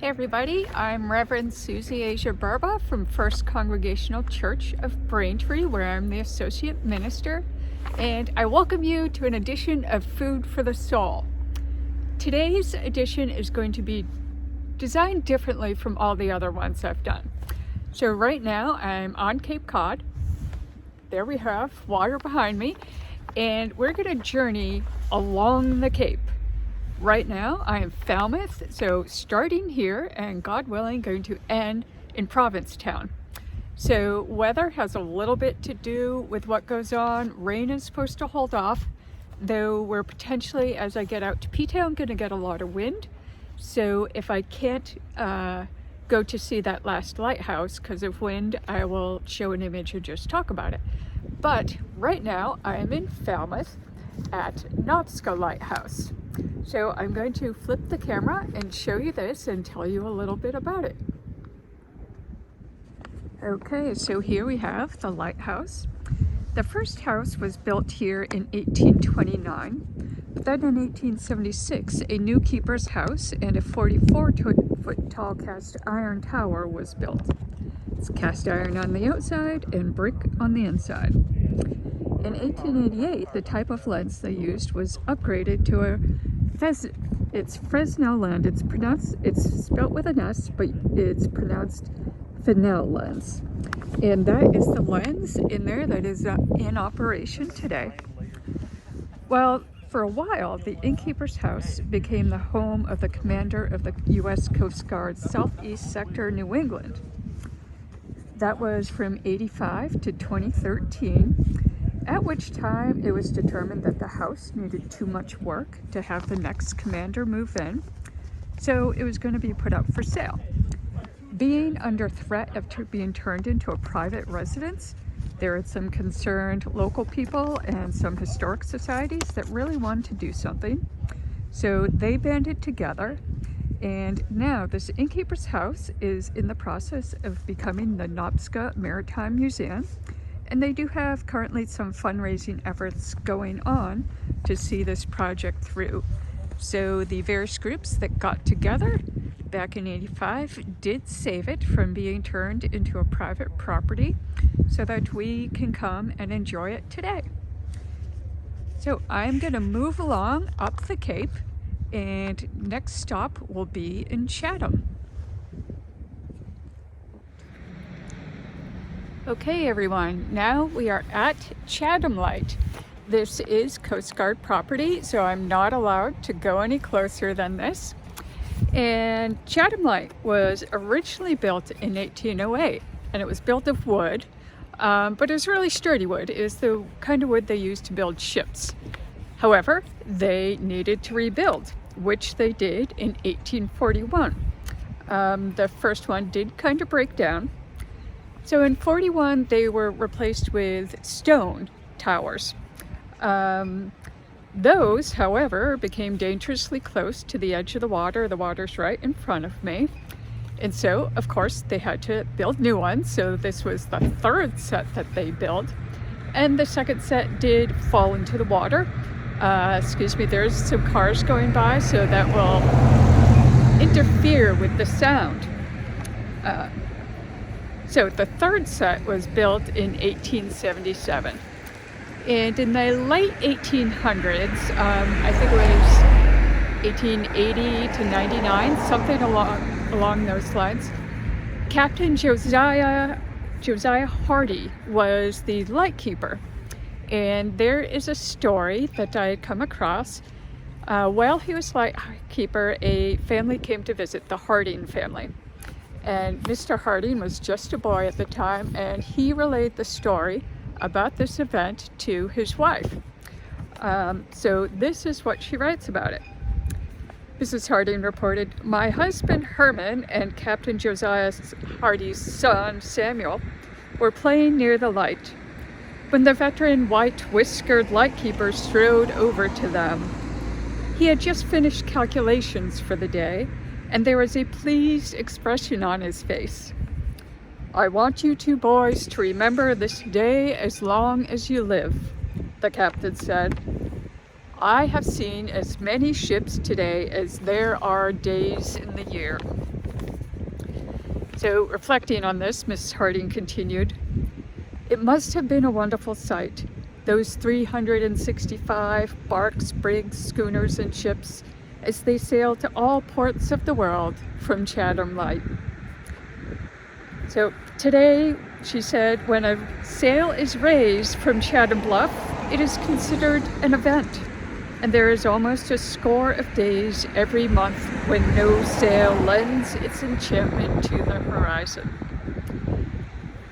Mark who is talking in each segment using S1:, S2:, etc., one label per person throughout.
S1: Hey everybody, I'm Reverend Suzy Asia Barba from First Congregational Church of Braintree, where I'm the Associate Minister, and I welcome you to an edition of Food for the Soul. Today's edition is going to be designed differently from all the other ones I've done. So right now I'm on Cape Cod. There we have water behind me, and we're going to journey along the Cape. Right now I am Falmouth, so starting here and God willing going to end in Provincetown. So weather has a little bit to do with what goes on. Rain is supposed to hold off, though we're potentially, as I get out to P-Town, going to get a lot of wind. So if I can't go to see that last lighthouse because of wind, I will show an image and just talk about it. But right now I am in Falmouth at Nopska Lighthouse. So I'm going to flip the camera and show you this and tell you a little bit about it. Okay, so here we have the lighthouse. The first house was built here in 1829, but then in 1876 a new keeper's house and a 44-foot tall cast iron tower was built. It's cast iron on the outside and brick on the inside. In 1888, the type of lens they used was upgraded to it's Fresnel lens. It's spelt with an S, but it's pronounced Fresnel lens. And that is the lens in there that is in operation today. Well, for a while, the innkeeper's house became the home of the commander of the U.S. Coast Guard Southeast Sector, New England. That was from 85 to 2013. At which time it was determined that the house needed too much work to have the next commander move in, so it was going to be put up for sale. Being under threat of being turned into a private residence, there are some concerned local people and some historic societies that really wanted to do something. So they banded together, and now this innkeeper's house is in the process of becoming the Nopska Maritime Museum. And they do have currently some fundraising efforts going on to see this project through. So the various groups that got together back in '85 did save it from being turned into a private property so that we can come and enjoy it today. So I'm going to move along up the Cape, and next stop will be in Chatham. Okay everyone, now we are at Chatham Light. This is Coast Guard property, so I'm not allowed to go any closer than this. And Chatham Light was originally built in 1808, and it was built of wood, but it was really sturdy wood. It was the kind of wood they used to build ships. However, they needed to rebuild, which they did in 1841. The first one did kind of break down. So in 41, they were replaced with stone towers. Those, however, became dangerously close to the edge of the water. The water's right in front of me. And so, of course, they had to build new ones. So this was the third set that they built. And the second set did fall into the water. Excuse me, there's some cars going by, so that will interfere with the sound. So the third set was built in 1877. And in the late 1800s, I think it was 1880 to 99, something along those lines, Captain Josiah Hardy was the lightkeeper. And there is a story that I had come across. While he was lightkeeper, a family came to visit, the Harding family. And Mr. Harding was just a boy at the time, and he relayed the story about this event to his wife. So this is what she writes about it. Mrs. Harding reported, "My husband Herman and Captain Josiah Hardy's son Samuel were playing near the light when the veteran white-whiskered lightkeeper strode over to them. He had just finished calculations for the day, and there was a pleased expression on his face. 'I want you two boys to remember this day as long as you live,' the captain said. 'I have seen as many ships today as there are days in the year.'" So reflecting on this, Miss Harding continued, "It must have been a wonderful sight. Those 365 barks, brigs, schooners, and ships as they sailed to all ports of the world from Chatham Light." So today, she said, when a sail is raised from Chatham Bluff, it is considered an event. And there is almost a score of days every month when no sail lends its enchantment to the horizon.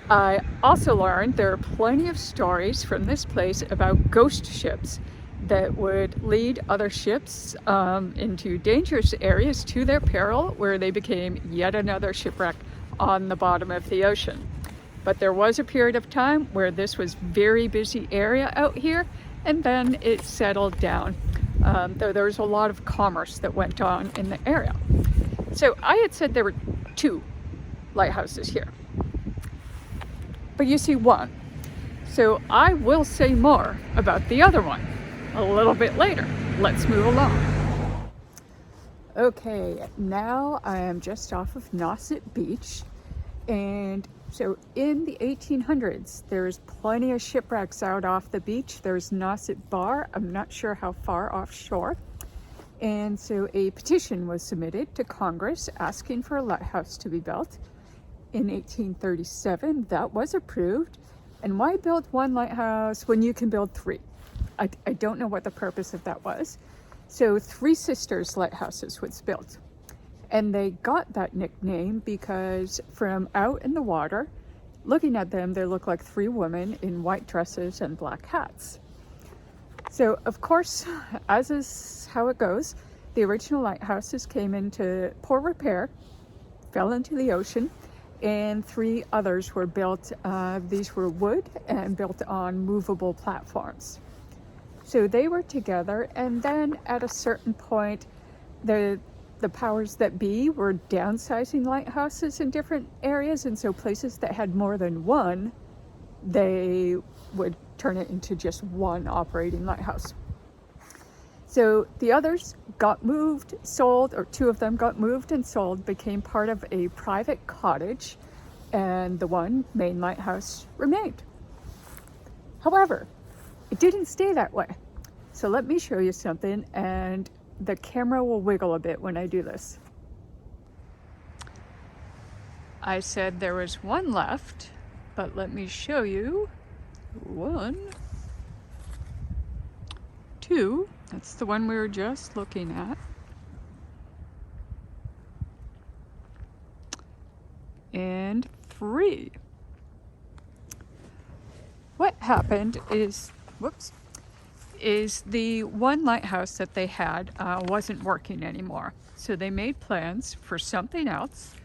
S1: I also learned there are plenty of stories from this place about ghost ships that would lead other ships into dangerous areas to their peril, where they became yet another shipwreck on the bottom of the ocean. But there was a period of time where this was very busy area out here, and then it settled down, though there was a lot of commerce that went on in the area. So I had said there were 2 lighthouses here, but you see one. So I will say more about the other one a little bit later. Let's move along. Okay, now I am just off of Nauset Beach, and so in the 1800s there's plenty of shipwrecks out off the beach. There's Nauset Bar, I'm not sure how far offshore, and so a petition was submitted to Congress asking for a lighthouse to be built. In 1837 that was approved. And why build one lighthouse when you can build 3? I don't know what the purpose of that was. So Three Sisters Lighthouses was built. And they got that nickname because from out in the water, looking at them, they look like 3 women in white dresses and black hats. So of course, as is how it goes, the original lighthouses came into poor repair, fell into the ocean, and 3 others were built. These were wood and built on movable platforms. So they were together, and then at a certain point, the powers that be were downsizing lighthouses in different areas, and so places that had more than one, they would turn it into just one operating lighthouse. So the others got moved, sold, or 2 of them got moved and sold, became part of a private cottage, and the one main lighthouse remained. However, it didn't stay that way. So let me show you something, and the camera will wiggle a bit when I do this. I said there was one left, but let me show you 1, 2, that's the one we were just looking at, and 3. What happened is, the one lighthouse that they had wasn't working anymore. So they made plans for something else.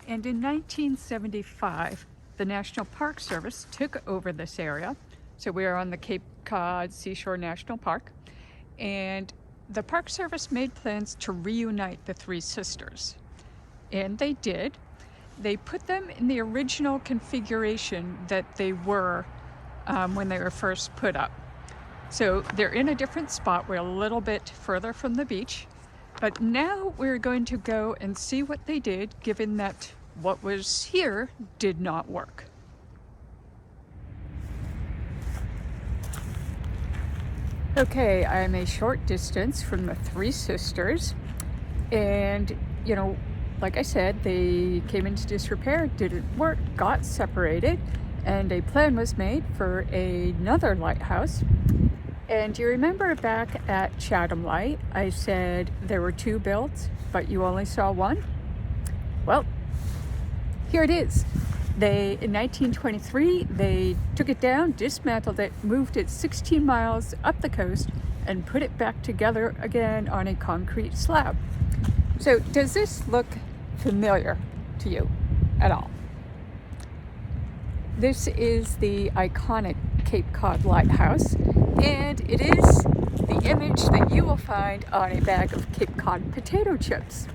S1: And in 1975, the National Park Service took over this area. So we are on the Cape Cod Seashore National Park. And the Park Service made plans to reunite the 3 sisters. And they did. They put them in the original configuration that they were when they were first put up. So they're in a different spot. We're a little bit further from the beach. But now we're going to go and see what they did, given that what was here did not work. Okay, I'm a short distance from the 3 sisters, and like I said, they came into disrepair, didn't work, got separated, and a plan was made for another lighthouse. And you remember back at Chatham Light, I said there were 2 built, but you only saw 1? Well, here it is. In 1923, they took it down, dismantled it, moved it 16 miles up the coast, and put it back together again on a concrete slab. So does this look familiar to you at all? This is the iconic Cape Cod Lighthouse, and it is the image that you will find on a bag of Cape Cod potato chips.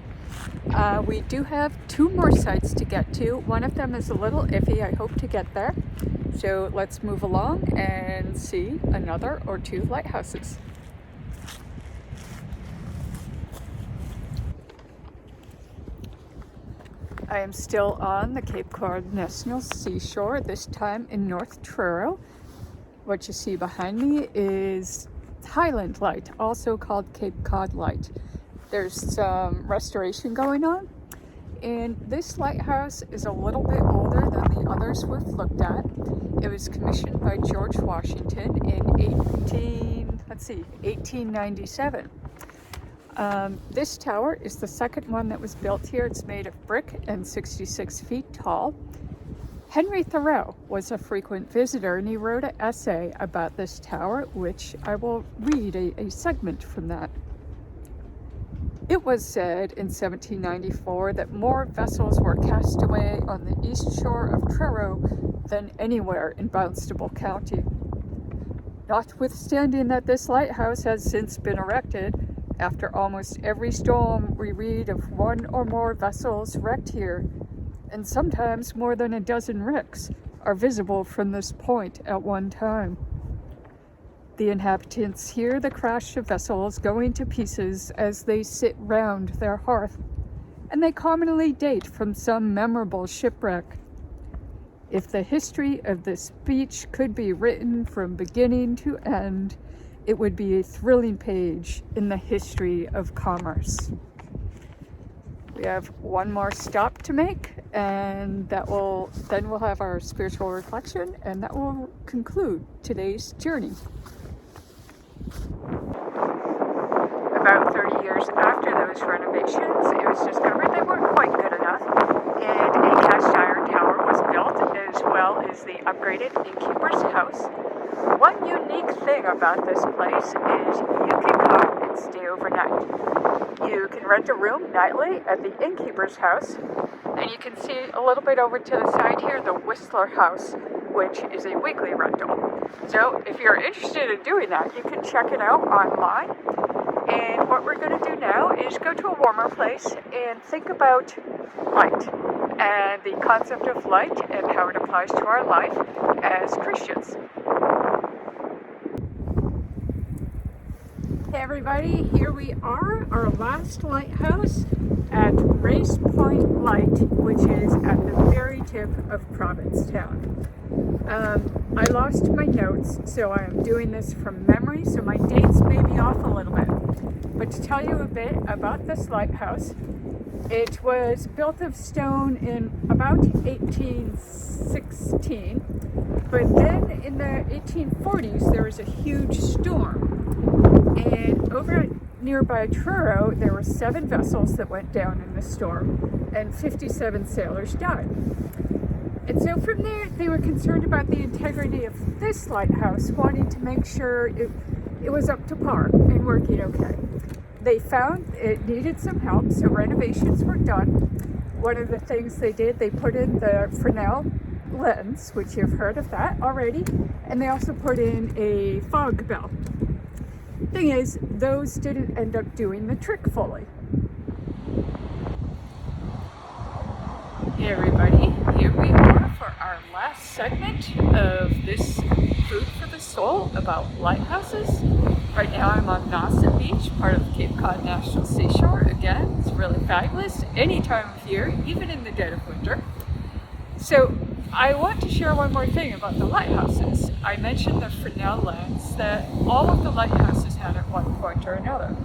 S1: We do have 2 more sites to get to. One of them is a little iffy. I hope to get there. So let's move along and see another or 2 lighthouses. I am still on the Cape Cod National Seashore, this time in North Truro. What you see behind me is Highland Light, also called Cape Cod Light. There's some restoration going on, and this lighthouse is a little bit older than the others we've looked at. It was commissioned by George Washington in 1897. This tower is the second one that was built here. It's made of brick and 66 feet tall. Henry Thoreau was a frequent visitor, and he wrote an essay about this tower, which I will read a segment from that. It was said in 1794 that more vessels were cast away on the east shore of Truro than anywhere in Barnstable County. Notwithstanding that this lighthouse has since been erected, after almost every storm we read of one or more vessels wrecked here, and sometimes more than a dozen wrecks are visible from this point at one time. The inhabitants hear the crash of vessels going to pieces as they sit round their hearth, and they commonly date from some memorable shipwreck. If the history of this beach could be written from beginning to end, it would be a thrilling page in the history of commerce. We have one more stop to make, and then we'll have our spiritual reflection, and that will conclude today's journey. About 30 years after those renovations, it was discovered they weren't quite good enough, and a cast iron tower was built, as well as the upgraded innkeeper's house. One unique thing about this place is you can come and stay overnight. You can rent a room nightly at the innkeeper's house, and you can see a little bit over to the side here, the Whistler House, which is a weekly rental. So if you're interested in doing that, you can check it out online. And what we're going to do now is go to a warmer place and think about light and the concept of light and how it applies to our life as Christians. Hey everybody, here we are, our last lighthouse at Race Point Light, which is at the very tip of Provincetown. I lost my notes, so I am doing this from memory, so my dates may be off a little bit. But to tell you a bit about this lighthouse, it was built of stone in about 1816, but then in the 1840s there was a huge storm. And over at nearby Truro, there were 7 vessels that went down in the storm, and 57 sailors died. And so from there, they were concerned about the integrity of this lighthouse, wanting to make sure it was up to par and working okay. They found it needed some help, so renovations were done. One of the things they did, they put in the Fresnel lens, which you've heard of that already, and they also put in a fog bell. Thing is, those didn't end up doing the trick fully. Hey everybody, here we are for our last segment of this Food for the Soul about lighthouses. Right now I'm on Nauset Beach, part of the Cape Cod National Seashore. Again, it's really fabulous any time of year, even in the dead of winter. So I want to share one more thing about the lighthouses. I mentioned the Fresnel lens that all of the lighthouses had at one point or another.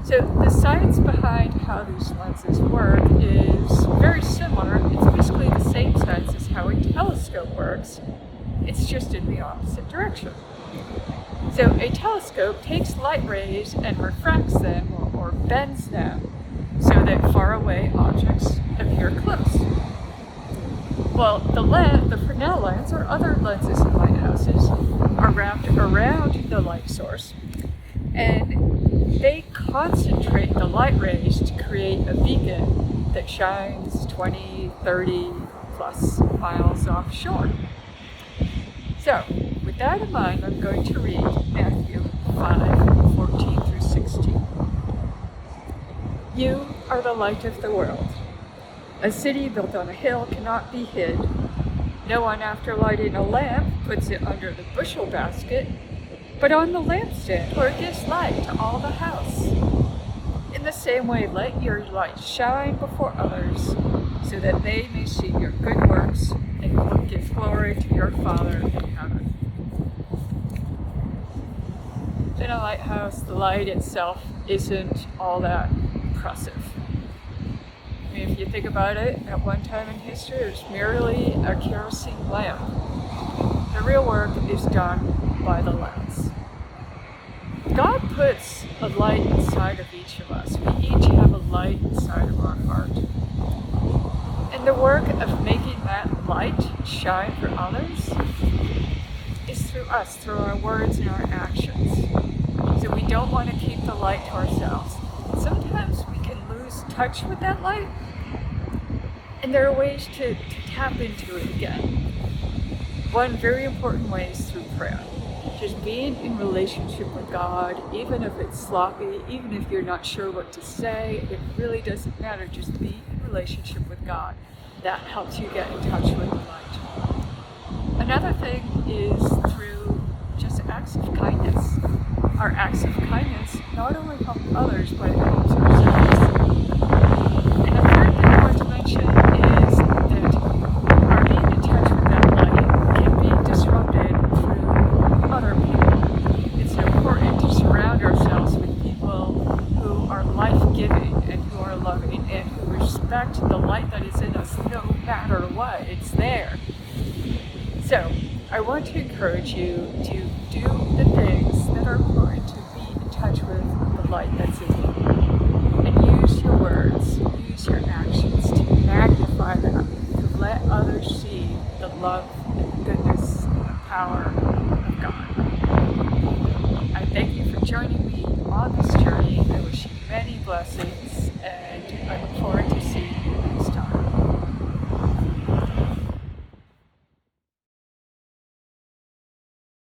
S1: So the science behind how these lenses work is very similar. It's basically the same science as how a telescope works. It's just in the opposite direction. So a telescope takes light rays and refracts them or bends them so that faraway objects appear close. Well, the Fresnel lens or other lenses in lighthouses are wrapped around the light source, and they concentrate the light rays to create a beacon that shines 20, 30 plus miles offshore. So, with that in mind, I'm going to read Matthew 5:14 through 16. You are the light of the world. A city built on a hill cannot be hid. No one, after lighting a lamp, puts it under the bushel basket, but on the lampstand, where it gives light to all the house. In the same way, let your light shine before others, so that they may see your good works and give glory to your Father in heaven. In a lighthouse, the light itself isn't all that impressive. I mean, if you think about it, at one time in history, it was merely a kerosene lamp. The real work is done by the lamps. God puts a light inside of each of us. We each have a light inside of our heart. And the work of making that light shine for others is through us, through our words and our actions. So we don't want to keep the light to ourselves. Sometimes we can lose touch with that light, and there are ways to tap into it again. One very important way is through prayer. Just being in relationship with God, even if it's sloppy, even if you're not sure what to say, it really doesn't matter. Just be in relationship with God. That helps you get in touch with the light. Another thing is through just acts of kindness. Our acts of kindness not only help others, but it helps ourselves. And the third thing I want to mention is that our being in touch with that light can be disrupted through other people. It's important to surround ourselves with people who are life-giving and who are loving and who respect the light that is in us no matter what. It's there. So, I want to encourage you to do the things that are important to be in touch with the light that's in you.